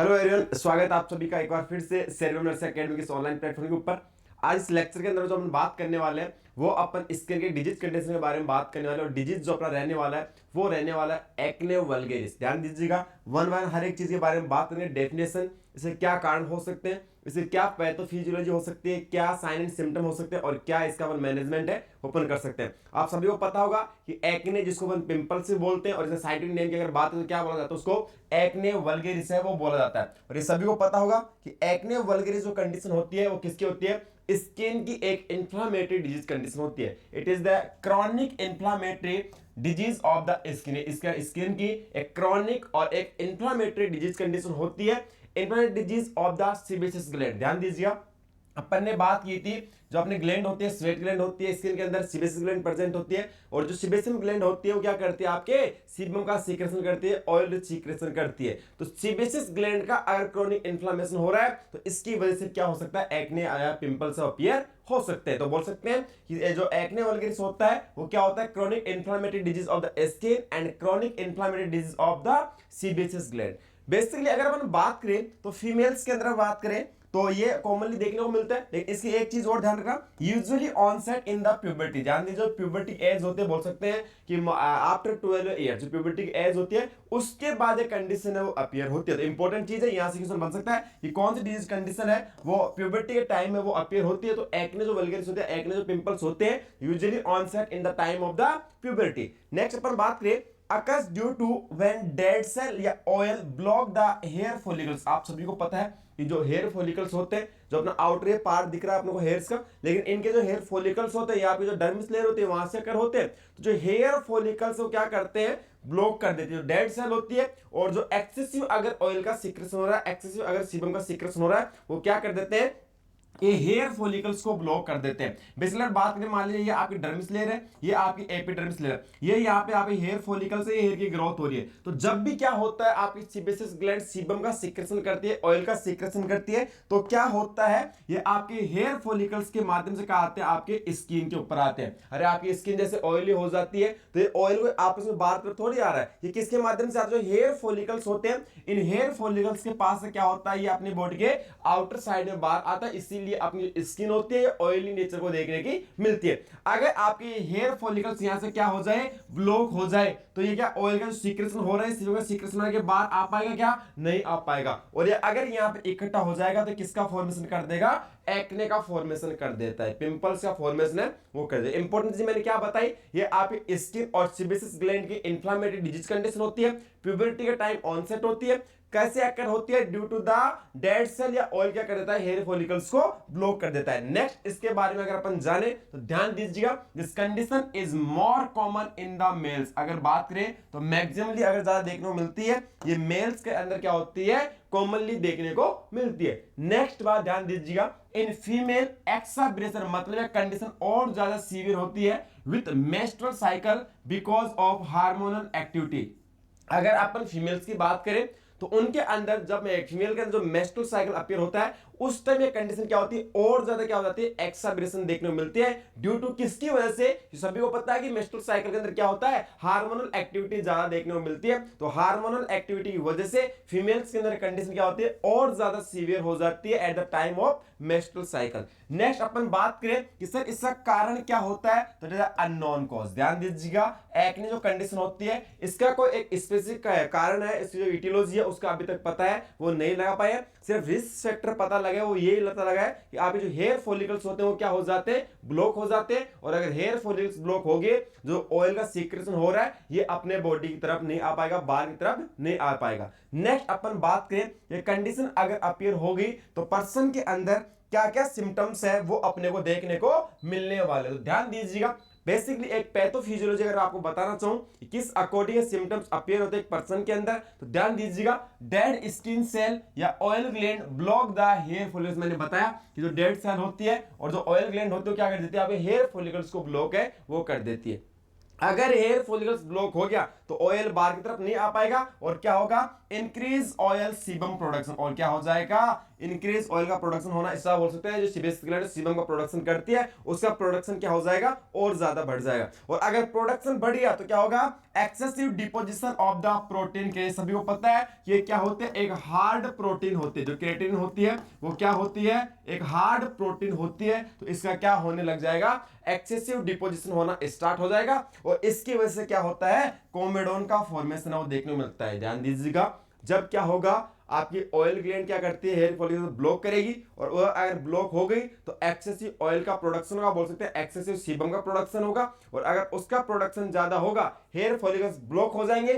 Hello everyone, स्वागत है आप सभी का एक बार फिर से सेल्वम नर्सिंग एकेडमी के ऑनलाइन प्लेटफॉर्म के ऊपर। आज इस लेक्चर के अंदर जो हम बात करने वाले हैं वो अपन स्किन के डिजीज कंडीशन के बारे में बात करने वाले हैं। और डिजीज जो अपना रहने वाला है वो रहने वाला है एक्ने वल्गेरिस। ध्यान दीजिएगा, वन वन हर एक चीज के बारे में बात करेंगे। डेफिनेशन, इसे क्या कारण हो सकते हैं, इसे क्या पैथोफिजियोलॉजी हो सकती है, क्या साइन एंड सिम्टम हो सकते हैं और क्या इसका अपन मैनेजमेंट है ओपन कर सकते हैं। आप सभी को पता होगा कि एक्ने जिसको अपन पिंपल से बोलते हैं और इसे साइंटिफिक नेम की अगर बात है तो क्या बोला जाता है, उसको एक्ने वल्गेरिस है वो बोला जाता है। और ये सभी को पता होगा कि एक्ने वल्गेरिस जो कंडीशन होती है वो किसकी होती है, स्किन की एक इंफ्लामेटरी डिजीज कंडीशन होती है। It is the chronic inflammatory disease of the skin. इसका स्किन की एक क्रॉनिक और एक इंफ्लामेटरी डिजीज कंडीशन होती है, inflammatory disease of the sebaceous gland. ध्यान दीजिएगा, अपन ने बात की थी जो अपने ग्लैंड होती है, स्वेट ग्लैंड होती है, स्किन के अंदर सीबेसियस ग्लैंड प्रेजेंट होती है। और जो सीबेसियस ग्लैंड होती है वो क्या करती है, आपके सीबम का सीक्रेशन करती है, ऑयल सीक्रेशन करती है। तो सीबेसियस ग्लैंड का अगर क्रोनिक इन्फ्लेमेशन हो रहा है तो इसकी वजह से क्या हो सकता है, एक्ने या पिंपल्स अपीयर हो सकते हैं। तो बोल सकते हैं कि जो एक्ने वल्गेरिस होता है वो क्या होता है, chronic inflammatory disease of the skin and chronic inflammatory disease of the sebaceous gland. Basically अगर अपन बात करें तो फीमेल्स के अंदर बात करें तो ये कॉमनली देखने को मिलता है। लेकिन इसकी एक चीज और ध्यान रखना, usually onset in the puberty. ध्यान दीजिए, प्यूबर्टी एज होते हैं, बोल सकते हैं कि आफ्टर 12 ईयर जो प्यूबर्टी की एज होती है उसके बाद एक कंडीशन है वो अपीयर होती है। तो इंपॉर्टेंट चीज है, यहां से क्वेश्चन बन सकता है कि कौन सी डिजीज कंडीशन है वो प्यूबर्टी के टाइम में वो अपीयर होती है। तो एक्ने जो वल्गेरिस होते हैं, एक्ने जो पिंपल्स होते हैं, usually onset in the time of the puberty. Next अपन बात करें occurs due to when dead cell या oil block the hair follicles। आप सभी को पता है कि जो हेयर फॉलिकल्स होते हैं, जो अपना आउटर पार्ट दिख रहा है अपने को हेयर्स का, लेकिन इनके जो हेयर फॉलिकल्स होते हैं या आपके जो डर्मिस लेयर होती है वहां से अगर होते हैं तो जो हेयर फॉलिकल्स वो क्या करते हैं, ब्लॉक कर देती है। जो डेड सेल होती है और जो एक्सेसिव अगर ऑयल का सीक्रेशन हो रहा है, एक्सेसिव अगर सीबम का सीक्रेशन हो रहा है, वो क्या कर देते हैं, ये हेयर फॉलिकल्स को ब्लॉक कर देते हैं। बेसिकली बात करें, मान लीजिए ये आपकी डर्मिस लेयर है, ये आपकी एपिडर्मिस लेयर, ये यहाँ पे आपके हेयर फॉलिकल से हेयर की ग्रोथ हो रही है। तो जब भी क्या होता है, आपकी सीबेसियस ग्लैंड सीबम का सीक्रेशन करती है, ऑयल का सीक्रेशन करती है, तो क्या होता है, ये आपके हेयर फॉलिकल्स के माध्यम से क्या आते हैं, आपके स्किन के ऊपर आते हैं। अरे आपकी स्किन जैसे ऑयली हो जाती है तो ये ऑयल आपस में बार पर थोड़ी आ रहा है, ये किसके माध्यम से आता है, जो हेयर फॉलिकल्स होते हैं, इन हेयर फॉलिकल्स के पास से क्या होता है, ये अपनी बॉडी के आउटर साइड में बाहर आता है। इसीलिए अपनी स्किन होती है ऑयली नेचर को देखने की मिलती है। अगर आपके हेयर फॉलिकल्स यहां से क्या हो जाए, ब्लॉक हो जाए, तो ये क्या ऑयल का जो सीक्रेशन हो रहा है, सीबम का सीक्रेशन होने के बाद आ पाएगा क्या, नहीं आ पाएगा। और ये अगर यहां पे इकट्ठा हो जाएगा तो किसका फॉर्मेशन कर देगा, एक्ने का फॉर्मेशन कर देता है, पिंपल्स का फॉर्मेशन है वो कर देता है। इंपॉर्टेंट चीज मैंने क्या बताई, ये आपकी स्किन और सीबेसियस ग्लैंड की इंफ्लेमेटरी डिजीज कंडीशन होती है, प्यूबर्टी के टाइम ऑनसेट होती है। कैसे अकर होती है, due to the dead cell या ऑयल क्या कर देता है, हेयर फॉलिकल्स को ब्लॉक कर देता है। नेक्स्ट इसके बारे में अगर अपन जाने तो ध्यान दीजिएगा, this condition is more common in the mails. अगर बात करें तो मैक्सिमली अगर ज्यादा देखने को मिलती है, ये मेल्स के अंदर क्या होती है, कॉमनली देखने को मिलती है। नेक्स्ट बात ध्यान दीजिएगा, इन फीमेल एक्साब्रेशन मतलब कंडीशन और ज्यादा सीवियर होती है with menstrual cycle because of hormonal activity. अगर अपन फीमेल्स की बात करें तो उनके अंदर जब फीमेल के अंदर जो मेंस्ट्रुअल साइकिल अपीयर होता है उस टाइम ये कंडीशन क्या होती है, और ज्यादा क्या हो जाती है, एक्साब्रेशन देखने को मिलती है। ड्यू टू किसकी वजह से, सभी को पता है कि मेंस्ट्रुअल साइकिल के अंदर क्या होता है, हार्मोनल एक्टिविटी ज्यादा देखने को मिलती है। तो हार्मोनल एक्टिविटी की वजह से फीमेल्स के अंदर कंडीशन क्या होती है, और ज्यादा सीवियर हो जाती है at the time of menstrual cycle. Next अपन बात करें कि सर इसका कारण क्या होता है, तो इट इज अननोन कॉज। ध्यान दीजिएगा, एक्ने जो कंडीशन होती है इसका कोई एक स्पेसिफिक कारण है, इसकी जो इटियोलॉजी है उसका अभी तक पता है वो नहीं लगा पाए। सिर्फ रिस्क फैक्टर पता लगा, वो यही पता लगा है कि आपके जो हेयर फॉलिकल्स होते हैं वो क्या हो जाते हैं, ब्लॉक हो जाते हैं। और अगर हेयर फॉलिकल्स ब्लॉक हो गए, जो ऑयल का सीक्रेशन हो रहा है ये अपने बॉडी की तरफ नहीं आ पाएगा, बाहर की तरफ नहीं आ पाएगा। नेक्स्ट अपन बात करें, ये कंडीशन अगर अपीयर हो गई तो पर्सन के अंदर क्या क्या सिम्टम्स है वो अपने को देखने को मिलने वाले। तो ध्यान दीजिएगा, बेसिकली एक पैथोफिजियोलॉजी अगर आपको बताना चाहूं कि किस अकॉर्डिंग सिम्टम्स अपीयर होते हैं एक पर्सन के अंदर, तो ध्यान दीजिएगा, डेड स्किन सेल या oil gland block the hair follicles. मैंने बताया कि जो डेड सेल होती है और जो ऑयल ग्लैंड होती है क्या कर देती है, आपके हेयर फॉलिकल्स को ब्लॉक है वो कर देती है। अगर हेयर फॉलिकल्स ब्लॉक हो गया तो ऑयल बाहर की तरफ नहीं आ पाएगा और क्या होगा, इंक्रीज ऑयल सीबम प्रोडक्शन, और क्या हो जाएगा, इंक्रीज ऑयल का प्रोडक्शन होना, ऐसा बोल सकते हैं जो सीबेसिक ग्लैंड सीबम का प्रोडक्शन करती है उसका प्रोडक्शन क्या हो जाएगा, और ज्यादा बढ़ जाएगा। और अगर प्रोडक्शन बढ़ गया तो क्या होगा, excessive deposition of the protein के, सभी को पता है कि ये क्या होते हैं, एक हार्ड प्रोटीन होती है, जो केराटिन होती है वो क्या होती है, एक हार्ड प्रोटीन होती है। तो इसका क्या होने लग जाएगा, एक्सेसिव डिपोजिशन होना स्टार्ट हो जाएगा, और इसकी वजह से क्या होता है, कोमेडोन का फॉर्मेशन है वो देखने को मिलता है। ध्यान दीजिएगा, जब क्या होगा, आपकी ऑयल ग्लैंड क्या करती है, हेयर फॉलिकल ब्लॉक करेगी, और वह अगर ब्लॉक हो गई तो एक्सेसिव ऑयल का प्रोडक्शन होगा, बोल सकते हैं एक्सेसिव सीबम का प्रोडक्शन होगा, और अगर उसका प्रोडक्शन ज्यादा होगा, हेयर फॉलिकल्स ब्लॉक हो जाएंगे,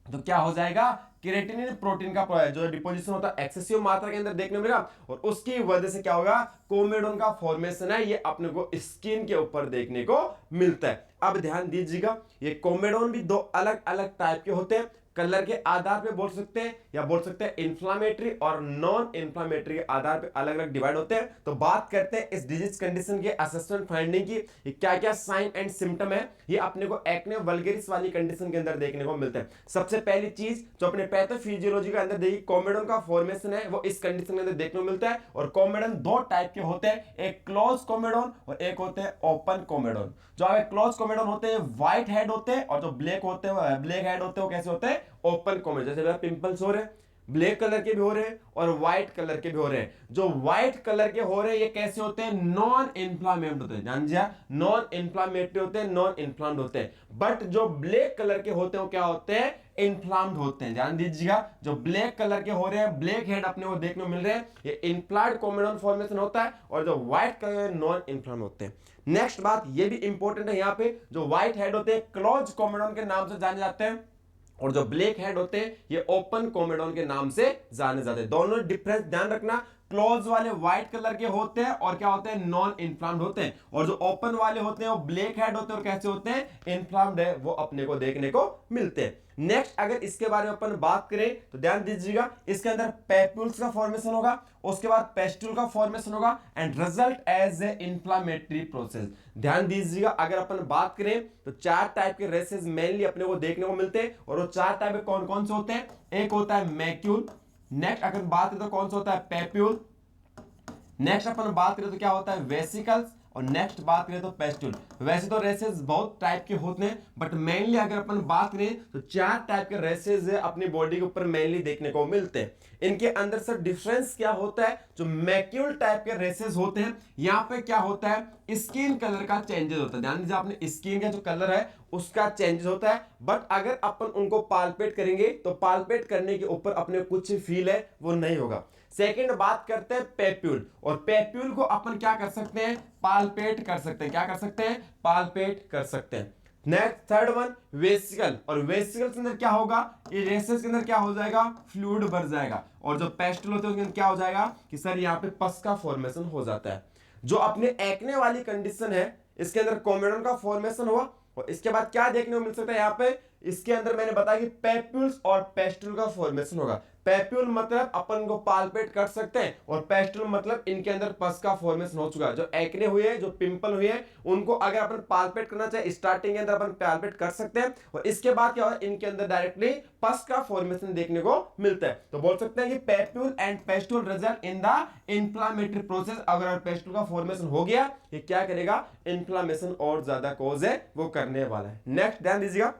तो क्या हो जाएगा, केराटिनिन प्रोटीन का जो डिपोजिशन होता है एक्सेसिव मात्रा के अंदर देखने को मिलेगा, और उसकी वजह से क्या होगा, कोमेडोन का फॉर्मेशन है ये अपने को स्किन के ऊपर देखने को मिलता है। अब ध्यान दीजिएगा, ये कोमेडोन भी दो अलग अलग टाइप के होते हैं, कलर के आधार पे बोल सकते हैं, या बोल सकते हैं इन्फ्लामेटरी और नॉन इन्फ्लामेटरी के आधार पे अलग अलग डिवाइड होते हैं। तो बात करते हैं इस डिजीज कंडीशन के असेसमेंट फाइंडिंग की, ये क्या क्या साइन एंड सिम्टम है, ये अपने को एक्ने वल्गेरिस वाली कंडीशन के अंदर देखने को मिलते हैं। सबसे पहली चीज जो अपने पैथोफिजियोलॉजी के अंदर देखिए, कोमेडोन का फॉर्मेशन है वो इस कंडीशन के अंदर देखने को मिलता है। और कोमेडोन दो टाइप के होते हैं, एक क्लोज कोमेडोन और एक होते हैं ओपन कोमेडोन। जो अगर क्लोज कोमेडोन होते हैं व्हाइट हेड होते हैं, और जो ब्लैक होते हैं, ब्लैक हेड होते हैं, वो कैसे होते हैं, ओपन कोमेडोन। जैसे पिंपल्स हो रहे हैं, ब्लैक कलर के भी हो रहे हैं और व्हाइट कलर के भी हो रहे हैं। जो व्हाइट कलर के हो रहे हैं ये कैसे होते हैं, नॉन इन्फ्लामेटेड होते हैं, जान दिया, नॉन इन्फ्लामेटरी होते हैं, नॉन इन्फ्लाम्ड होते हैं। बट जो ब्लैक कलर के होते हैं वो क्या होते हैं, इन्फ्लाम्ड होते हैं। ध्यान दीजिएगा, जो ब्लैक कलर के हो रहे हैं, ब्लैक हेड अपने को देखने को मिल रहे हैं, ये इन्फ्लाम्ड कोमेडोन फॉर्मेशन होता है, और जो व्हाइट कलर नॉन इन्फ्लाम्ड होते हैं। नेक्स्ट बात ये भी इंपॉर्टेंट है, यहाँ पे जो व्हाइट हेड होते हैं क्लोज कोमेडोन के नाम से जाने जाते हैं, और जो ब्लैक हेड होते हैं ये ओपन कोमेडोन के नाम से जाने जाते हैं। दोनों डिफरेंस ध्यान रखना, क्लोज वाले व्हाइट कलर के होते हैं और क्या होते हैं, नॉन इन्फ्लाम्ड होते हैं, और जो ओपन वाले होते हैं वो ब्लैक हेड होते हैं और कैसे होते हैं, इन्फ्लाम्ड है, वो अपने को देखने को मिलते हैं। नेक्स्ट अगर इसके बारे में अपन बात करें तो ध्यान दीजिएगा, इसके अंदर पैप्यूल्स का फॉर्मेशन होगा, उसके बाद पेस्ट्यूल का फॉर्मेशन होगा, and result as a inflammatory process. ध्यान दीजिएगा, अगर अपन बात करें तो चार टाइप के रेसेस मेनली अपने को देखने को मिलते हैं, और वो चार टाइप कौन कौन से होते हैं, एक होता है मैक्यूल, नेक्स्ट अगर बात करें तो कौन सा होता है, पेप्यूल, नेक्स्ट अपन बात करें तो क्या होता है, वेसिकल्स, और नेक्स्ट बात करें तो पेस्ट्यूल। वैसे तो रेसेस बहुत टाइप के होते हैं, बट मेनली अगर अपन बात करें तो चार टाइप के रेसेस अपनी बॉडी के ऊपर मेनली देखने को मिलते हैं। इनके अंदर सर डिफरेंस क्या होता है, जो मैक्यूल टाइप के रेसेस होते हैं यहाँ पे क्या होता है, स्किन कलर का चेंजेस होता है। ध्यान दीजिए, आपने स्किन का जो कलर है उसका चेंजेस होता है, बट अगर अपन उनको पाल्पेट करेंगे तो पाल्पेट करने के ऊपर अपने कुछ फील है वो नहीं होगा। सेकंड बात करते हैं पेप्यूल, और पेप्यूल को अपन क्या कर सकते हैं, पाल्पेट कर सकते हैं, क्या कर सकते हैं, पाल्पेट कर सकते हैं। नेक्स्ट थर्ड वन वेसिकल, और वेसिकल के अंदर क्या होगा, ये रेसेस के अंदर क्या हो जाएगा, फ्लूइड भर जाएगा, और जो पेस्टल होते हैं उसके अंदर क्या हो जाएगा कि सर यहाँ पे पस का फॉर्मेशन हो जाता है। जो अपने एक्ने वाली कंडीशन है इसके अंदर कोमेडोन का फॉर्मेशन हुआ, और इसके बाद क्या देखने को मिल सकता है यहाँ पे, इसके अंदर मैंने बताया कि पेप्यूल्स और पेस्टुल का फॉर्मेशन होगा। पेप्यूल मतलब अपन को पाल्पेट कर सकते हैं, और पेस्टुल मतलब इनके अंदर पस का फॉर्मेशन हो चुका है। जो एक्ने हुए हैं, जो पिंपल हुए हैं, उनको अगर अपन पाल्पेट करना चाहे स्टार्टिंग के अंदर अपन पाल्पेट कर सकते हैं, और इसके बाद क्या होगा, इनके अंदर डायरेक्टली पस का फॉर्मेशन देखने को मिलता है। तो बोल सकते हैं कि papule and pustule result in the inflammatory process. अगर पेस्टुल का फॉर्मेशन हो गया, ये क्या करेगा, इंफ्लामेशन और ज्यादा कॉज है वो करने वाला है। नेक्स्ट ध्यान दीजिएगा,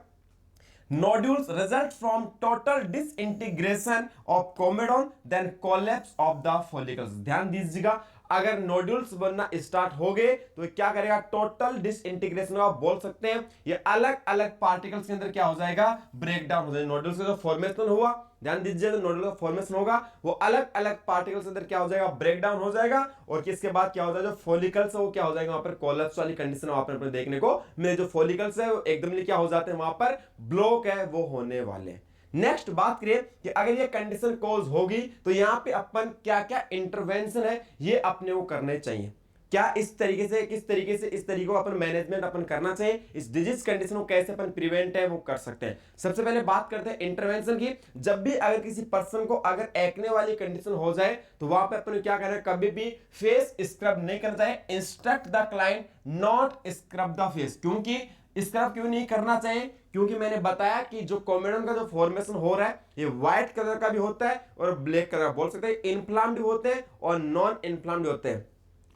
nodules result from total disintegration of comedone then collapse of the follicles। ध्यान दीजिएगा, अगर नोड्यूल्स बनना स्टार्ट हो गए तो क्या करेगा, टोटल डिसइंटीग्रेशन आप बोल सकते हैं, ये अलग अलग पार्टिकल्स के अंदर क्या हो जाएगा, ब्रेक डाउन हो जाएगा। नोड्यूल्स का जो फॉर्मेशन हुआ, ध्यान दीजिए, तो नोड्यूल का फॉर्मेशन होगा वो अलग अलग पार्टिकल्स के अंदर क्या हो जाएगा, ब्रेक डाउन हो जाएगा, और किसके बाद क्या हो जाएगा, जो फॉलिकल्स है वो क्या हो जाएगा, वहां पर कोलैप्स वाली कंडीशन वहां पर देखने को मिले। जो फॉलिकल्स है वो एकदम क्या हो जाते हैं, वहां पर ब्लॉक है वो होने वाले। नेक्स्ट बात करें कि अगर ये कंडीशन कॉज होगी तो यहां पे अपन क्या क्या इंटरवेंशन है ये अपने को करने चाहिए, क्या इस तरीके से किस तरीके से इस तरीके को अपन मैनेजमेंट अपन करना चाहिए, इस डिजीज कंडीशन को कैसे अपन प्रिवेंट है वो कर सकते हैं। सबसे पहले बात करते हैं इंटरवेंशन की। जब भी अगर किसी पर्सन को अगर एक्ने वाली कंडीशन हो जाए तो वहां पे अपन क्या करना है, कभी भी फेस स्क्रब नहीं करना चाहिए। Instruct the client not scrub the face, क्योंकि स्क्रब क्यों नहीं करना चाहिए? क्योंकि मैंने बताया कि जो कोमेडोन का जो फॉर्मेशन हो रहा है ये व्हाइट कलर का भी होता है और ब्लैक कलर, बोल सकते हैं इन्फ्लाम्ड होते हैं और नॉन इन्फ्लाम्ड होते हैं।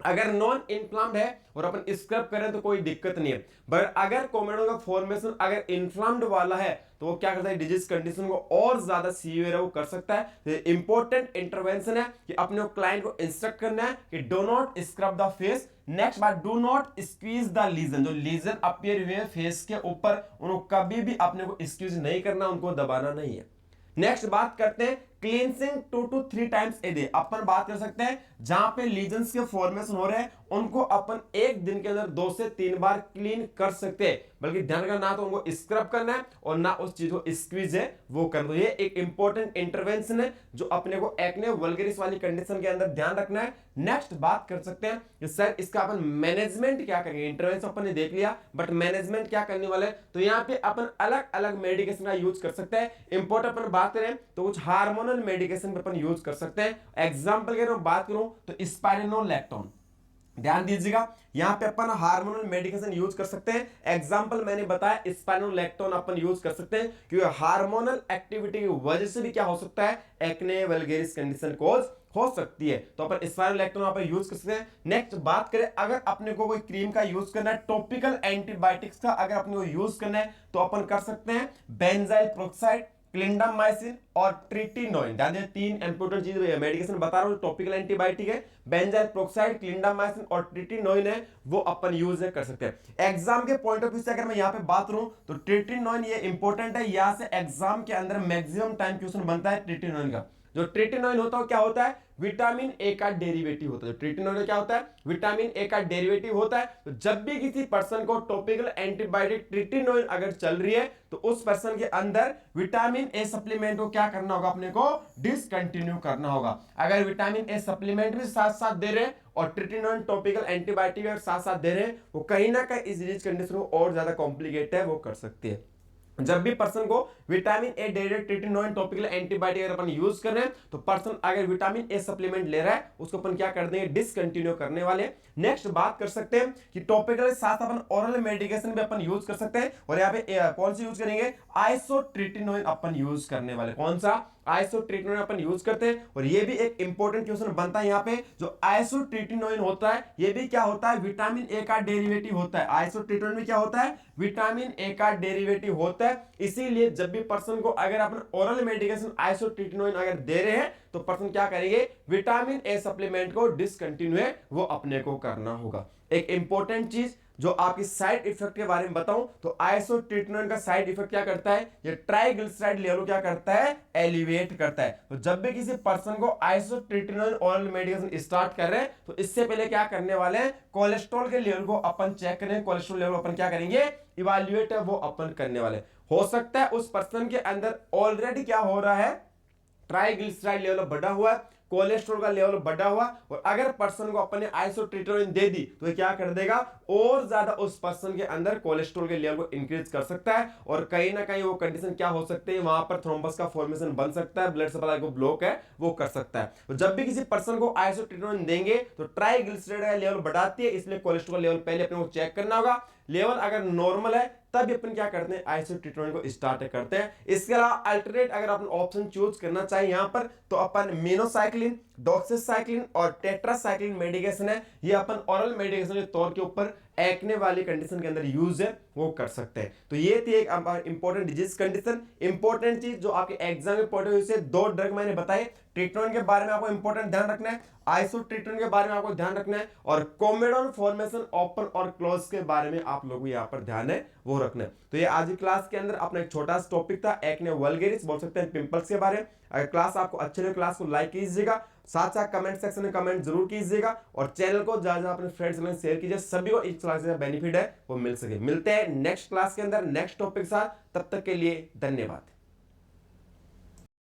अगर नॉन इन्फ्लाम्ड है और अपन स्क्रब करें तो कोई दिक्कत नहीं है, बट अगर कोमेडोन का फॉर्मेशन अगर इन्फ्लाम्ड वाला है तो वो क्या करता है, डिजीज कंडीशन को और ज्यादा सीवियर है वो कर सकता है। तो इंपॉर्टेंट इंटरवेंशन है कि अपने क्लाइंट को इंस्ट्रक्ट करना है कि do not scrub the face. Next बात, do not squeeze the lesion, जो लीजन अपीयर हुए फेस के ऊपर उनको कभी भी अपने को स्क्वीज नहीं करना, उनको दबाना नहीं है। नेक्स्ट बात करते हैं cleansing 2 to 3 times a day. अपन बात कर सकते हैं जहां पे लीजन्स के फॉर्मेशन हो रहे हैं उनको अपन एक दिन के अंदर 2 से 3 बार क्लीन कर सकते हैं, बल्कि ध्यान रखना ना तो उनको स्क्रब करना है और ना उस चीज को स्क्वीज है वो करना। तो ये एक इंपॉर्टेंट इंटरवेंशन है जो अपने को एक्ने वल्गरिस वाली कंडीशन के अंदर ध्यान रखना है। नेक्स्ट बात कर सकते हैं कि सर इसका अपन मैनेजमेंट क्या करेंगे। इंटरवेंशन अपन ने देख लिया, बट मैनेजमेंट क्या करने वाले हैं, तो यहाँ पे अपन अलग अलग मेडिकेशन का यूज कर सकते हैं। इंपॉर्टेंट अपन बात करें तो कुछ हार्मोनल मेडिकेशन पे अपन यूज कर सकते हैं। एग्जांपल के मैं बात करूं तो स्पाइरेनोलैक्टोन, ध्यान दीजिएगा यहां पे अपन हार्मोनल मेडिकेशन यूज कर सकते हैं। एग्जांपल मैंने बताया स्पाइरेनोलैक्टोन अपन यूज कर सकते हैं क्योंकि हार्मोनल एक्टिविटी की वजह से भी क्या हो सकता है, एक्ने वल्गरिस कंडीशन कोज हो सकती है। तो अपन स्पाइरेनोलैक्टोन यहाँ पर यूज कर सकते हैं। नेक्स्ट बात करें अगर अपने को कोई क्रीम का यूज करना है, टॉपिकल एंटीबायोटिक्स का अगर अपने को यूज करना है तो अपन कर सकते हैं बेंजाइल पेरोक्साइड, क्लिंडामाइसिन और ट्रिटिनोइन। ध्यान दें तीन इंपॉर्टेंट चीज मेडिकेशन बता रहा हूं, टॉपिकल एंटीबायोटिक है, बेंजाइल पेरोक्साइड, क्लिंडामाइसिन और ट्रिटिनोइन है, वो अपन यूज कर सकते हैं। एग्जाम के पॉइंट ऑफ व्यू से अगर मैं यहां पे बात करूं तो ट्रिटिनोइन ये इंपॉर्टेंट है, यहां से एग्जाम के अंदर मैक्सिमम टाइम क्वेश्चन बनता है ट्रिटिनोइन का। जो ट्रिटिनोइन होता है क्या होता है, विटामिन ए का डेरिवेटिव होता है। ट्रिटिनोइन क्या होता है, विटामिन ए का डेरिवेटिव होता है। तो जब भी किसी पर्सन को टॉपिकल एंटीबायोटिक ट्रिटिनोइन अगर चल रही है तो उस पर्सन के अंदर विटामिन ए सप्लीमेंट को क्या करना होगा, अपने को डिसकंटिन्यू करना होगा। अगर विटामिन ए सप्लीमेंट भी साथ साथ दे रहे हैं और ट्रिटिनोइन टॉपिकल एंटीबायोटिक अगर साथ साथ दे रहे हैं, वो कहीं ना कहीं इस डिजीज कंडीशन को और ज्यादा कॉम्प्लिकेट है वो कर सकती है। जब भी पर्सन को vitamin A derivative tretinoin topical antibiotic अगर अपन यूज कर रहे हैं तो पर्सन अगर विटामिन ए सप्लीमेंट ले रहा है उसको अपन क्या कर देंगे, डिसकंटिन्यू करने वाले। नेक्स्ट बात कर सकते हैं कि टॉपिकल के साथ अपन ओरल मेडिकेशन भी अपन यूज कर सकते हैं और यहाँ पे कौन सी यूज करेंगे, आइसोट्रिटिनोइन अपन यूज करने वाले। कौन सा, आइसोट्रिटिनोइन अपन यूज करते हैं। और ये भी एक इंपॉर्टेंट क्वेश्चन बनता है यहाँ पे, जो आइसोट्रिटिनोइन होता है ये भी क्या होता है, विटामिन ए का डेरिवेटिव होता है। आइसोट्रिटिनोइन में क्या होता है, विटामिन ए का डेरिवेटिव होता है। इसीलिए जब भी पर्सन को अगर अपन ओरल मेडिकेशन आइसोट्रिटिनोइन अगर दे रहे हैं तो पर्सन क्या करेंगे, विटामिन ए सप्लीमेंट को डिसकंटिन्यू वो अपने को करना होगा। एक इंपॉर्टेंट चीज जो आपकी साइड इफेक्ट के बारे में बताऊं तो आइसोट्रिटिनोइन का साइड इफेक्ट क्या करता है, ये ट्राइग्लिसराइड लेवल क्या करता है, एलिवेट करता है। तो जब भी किसी पर्सन को आइसोट्रिटिनोइन ओरल मेडिकेशन स्टार्ट कर रहे हैं तो इससे पहले क्या करने वाले हैं, कोलेस्ट्रॉल के लेवल को अपन चेक करें। कोलेस्ट्रॉल लेवल अपन क्या करेंगे, इवैल्यूएट है वो अपन करने वाले। हो सकता है उस पर्सन के अंदर ऑलरेडी क्या हो रहा है, ट्राइग्लिसराइड लेवल बढ़ा हुआ है, कोलेस्ट्रॉल का लेवल बढ़ा हुआ, और अगर पर्सन को अपने आइसोट्रिटिनोइन दे दी तो ये क्या कर देगा, और ज्यादा उस पर्सन के अंदर कोलेस्ट्रॉल के लेवल को इंक्रीज कर सकता है। और कहीं ना कहीं वो कंडीशन क्या हो सकती है, वहां पर थ्रोम्बस का फॉर्मेशन बन सकता है, ब्लड सप्लाई को ब्लॉक है वो कर सकता है। तो जब भी किसी पर्सन को आइसोट्रिटिनोइन देंगे तो ट्राइग्लिसराइड का लेवल बढ़ाती है, इसलिए कोलेस्ट्रॉल लेवल पहले अपने को चेक करना होगा। लेवल अगर नॉर्मल है तब अपन क्या करते हैं, आइसोट्रिटिनोइन को स्टार्ट करते हैं। इसके अलावा अल्टरनेट अगर अपन ऑप्शन चूज करना चाहिए यहां पर तो अपन मिनोसाइक्लिन, डॉक्सीसाइक्लिन और टेट्रासाइक्लिन मेडिकेशन है, ये अपन ओरल मेडिकेशन के तौर के ऊपर एक्ने वाली कंडीशन के अंदर यूज है वो कर सकते हैं। तो ये थी एक इंपॉर्टेंट डिजीज कंडीशन। इंपॉर्टेंट चीज जो आपके एग्जाम के पॉइंट ऑफ व्यू से दो ड्रग मैंने बताए, ट्रिटिनोइन के बारे में आपको इंपॉर्टेंट ध्यान रखना है, आइसोट्रिटिनोइन के बारे में आपको ध्यान रखना है, और कोमेडोन फॉर्मेशन ओपन और क्लोज के बारे में आप लोगों को यहाँ पर ध्यान है वो रखना है। तो ये आज की क्लास के अंदर अपना एक छोटा सा टॉपिक था, एक्ने वल्गरिस बोल सकते हैं, पिंपल्स के बारे में। अगर क्लास आपको अच्छे लगे क्लास को लाइक कीजिएगा, साथ साथ कमेंट सेक्शन में कमेंट जरूर कीजिएगा, और चैनल को ज्यादा अपने फ्रेंड्स में शेयर कीजिए, सभी को इस क्लास से बेनिफिट है वो मिल सके। मिलते हैं नेक्स्ट क्लास के अंदर नेक्स्ट टॉपिक के साथ, तब तक के लिए धन्यवाद।